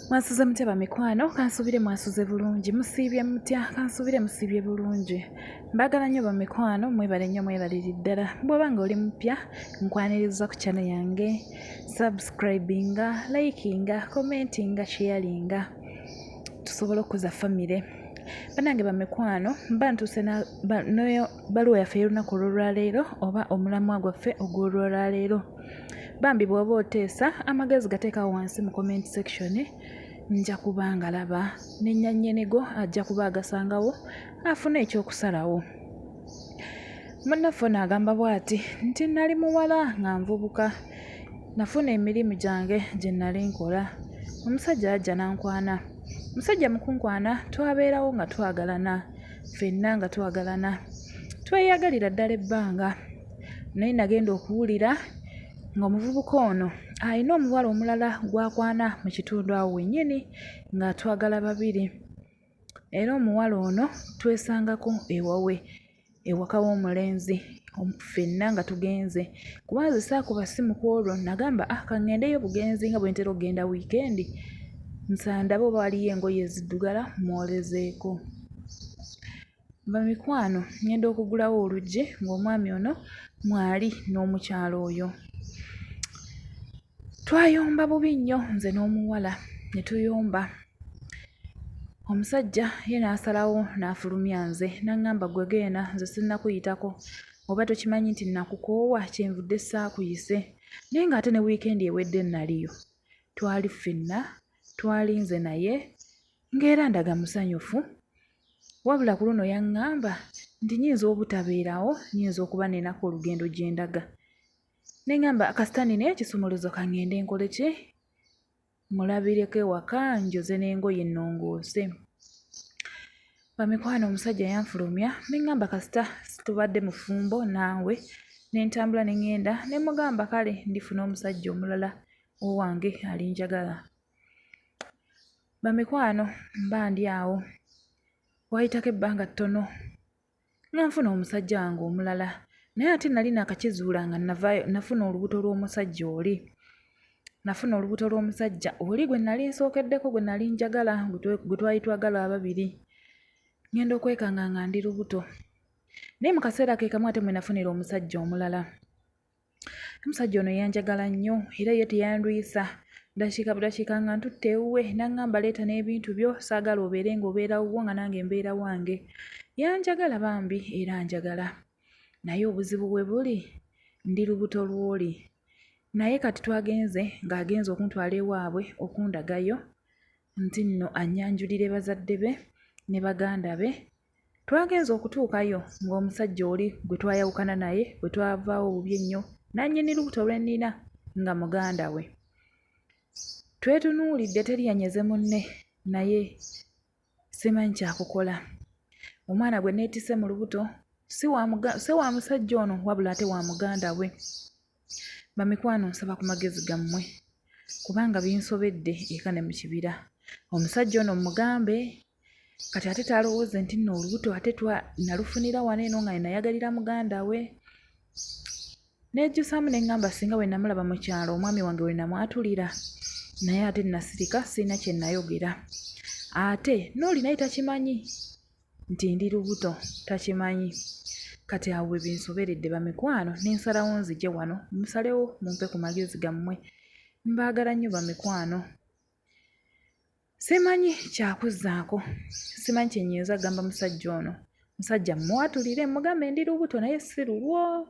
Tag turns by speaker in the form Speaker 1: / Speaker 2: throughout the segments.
Speaker 1: Mwasuze mutya bamikwano, kansubire mwasuze bulungi, musiibye mutya, kansubire musiibye bulungi. Mbagala nnyo bamikwano, mwebale nnyo mwebaliri ddala. Bw'oba nga oli mupya, nkwaniriza ku channel yange, subscribinga, likinga, commentinga, sharinga. Tusobole okuza family. Bannange bamikwano, mba ntuuse n'eyo baluwa yaffe y'olunaku olw'olwaleero oba omulamwa gwaffe ogw'olwaleero. Bambi bw'oba oteesa amagezi gateekawo wansi mu comment section, nja kuba nga laba n'ennyannyenigo ajja kuba agasangawo afune ekyokusalawo. Munnaffe ono agamba bw'ati nti nali muwala nga nvubuka, nafuna emirimu gyange gye nali nkola, omusajja yajja nankwana. Musajja mukunkwana, twabeerawo nga twagalana, ffenna nga twagalana, tweyagalira ddala ebbanga. Naye nagenda okuwulira ng'omuvubuka ono alina omuwala omulala gw'akwana mu kitundu awo wennyini nga twagala babiri. Era omuwala ono twesangako ewawe, ewaka w'omulenzi, ffenna nga tugenze. Kuba nze saakuba ssimu ku olwo, nagamba kangendeyo bugenzi nga bwe ntera okugenda wiikendi, nsandabe oba waliyo engoye eziddugala mwolezeeko. Bamikwano, ngenda okugulawo oluggi ng'omwami ono mwali n'omukyalo oyo. Twayomba bubi nnyo nze n'omuwala ne tuyomba. Omusajja ye n'asalawo n'afulumya nze n'aŋŋamba ggwe geena, nze sinnakuyitako, oba tokimanyi nti nakukoowa kyenvudde saakuyise. Naye ng'ate ne wiikendi ewedde naliyo. Twali ffenna, twali nze naye, ng'era ndaga musanyufu. Wabula ku luno yaŋŋamba nti nnyinza obutabeerawo, nnyinza okuba neenako olugendo gye ndaga. Ne ŋŋamba kasita nina ekisumuluzo ka ŋŋende nkole ki? Mulabireko ewaka njoze n'engoye nnongoose. Bamikwano, omusajja yanfulumya, ne ŋŋamba kasita tubadde mu ffumbo naawe, ne ntambula ne ŋŋenda ne mugamba kale ndifuna omusajja omulala owange alinjagala. Bamikwano, mba ndi awo, wayitako ebbanga ttono nga nfuna omusajja wange omulala, naye ate nali nakakizuula nga nafuna olubuto lw'omusajja oli. Nafuna olubuto lw'omusajja oli gwe nali nsookeddeko, gwe nali njagala, gwe twali twagala ababiri. Ngenda okwekanga nga ndi lubuto. Naye mu kaseera ke kamu ate mwe nafunira omusajja omulala. Omusajja ono yanjagala nnyo era ye teyandwisa. Dakiika budakiika nga ntutte ewuwe, n'aŋŋamba leeta n'ebintu byo, saagala obeere ng'obeera wuwo nga nange mbeera wange. Yanjagala bambi era njagala. Naye obuzibu bwe buli, ndi lubuto lw'oli. Naye kati twagenze ng'agenze okuntwala ewaabwe okundagayo nti nno annyanjulire bazadde be ne baganda be. Twagenze okutuukayo ng'omusajja oli gwe twayawukana naye, bwe twavaawo bubi ennyo, nannyini lubuto lwe nnina nga muganda we. Twetunuulidde, teri yanyeze munne, naye simanyi kyakukola. Omwana gwe neetisse mu lubuto si wa musajja ono wabula ate wa muganda we. Bamikwano, nsaba ku magezi gammwe kubanga binsobedde eka ne mu kibira. Omusajja ono mugambe kati ate talowooze nti nno olubuto ate nalufunira wano eno nga nayagalira muganda we. Nejjusaamu ne ŋŋamba singa we namulaba mu kyalo omwami wange we namwatulira, naye ate nasirika sirina kye nayogera. Ate n'oli naye takimanyi nti ndi lubuto, takimanyi. Kati awo bwe binsoberedde bamikwano, n'ensalawo nzije wano musalewo mumpe ku magezi gammwe. Mbaagala nnyo bamikwano. Simanyi kyakuzzaako, simanyi kye nnyinza gamba musajja ono. Musajja mmwatulire mugambe ndi lubuto naye si lulwo,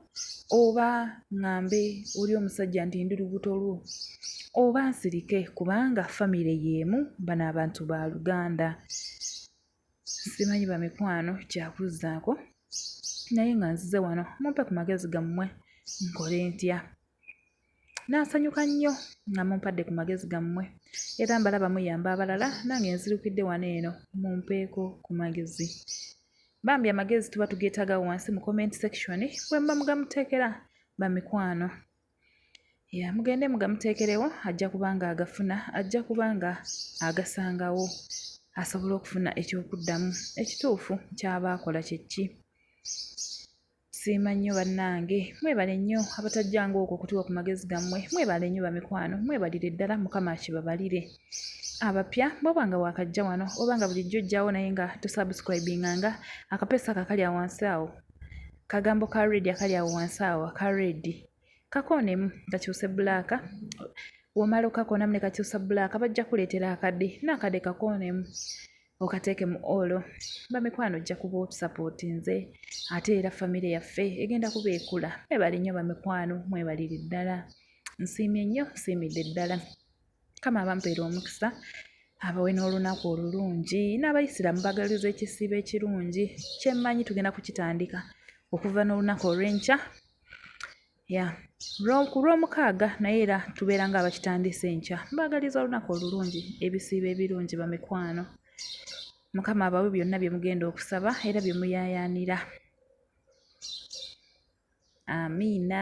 Speaker 1: oba ŋŋambe oli omusajja nti ndi lubuto lwo, oba nsirike kubanga famire y'emu, bano abantu ba Luganda. Simanyi bamikwano kyakuzzaako, naye nga nzize wano mumpe ku magezi gammwe nkole ntya. Nansanyuka nnyo nga mumpadde ku magezi gammwe, era mbalaba muyamba abalala, nange nzirukidde wano eno mumpeeko ku magezi. Bambi amagezi tuba tugeetaaga wansi mu comment section bwe mba mugamuteekera bamikwano. Mugende mugamuteekerewo, ajja kuba nga agafuna, ajja kuba nga agasangawo, asobole okufuna ekyokuddamu ekituufu ky'aba akola kye ki. Siima nnyo bannange, mwebale nnyo abatajjanga okwo okutuuka ku magezi gammwe, mwebale nnyo bamikwano, mwebalire ddala, Mukama akibabalire. Abapya bw'oba nga waakajja wano oba nga bulijjo ojjawo naye nga tosubscribinganga, akapeesa kakali awo wansi awo, kagambo ka red akali awo wansi awo aka red kakoonemu kakyuse bbulaaka, womala okakoonamu ne kakyusa bbulaaka bajja kuleetera akadde, n'akadde kakoonemu okateeke mu olo. Bamikwano ojja kuba otusapootinze ate era famire yaffe egenda kuba ekula. Mwebale nnyo bamikwano, mwebalire ddala. Nsiimye nnyo, nsiimidde ddala. Kama abampeera omukisa, abawe n'olunaku olulungi, n'Abayisiraamu bagaliza ekisiibo ekirungi kyemmanyi tugenda kukitandika okuva n'olunaku olw'enkya ku Lwomukaaga, naye era tubeera nga abakitandise enkya. Mbagaliza olunaku olulungi, ebisiibo ebirungi bamikwano. Mukama abawe byonna bye mugenda okusaba era bye muyaayaanira. Amiina.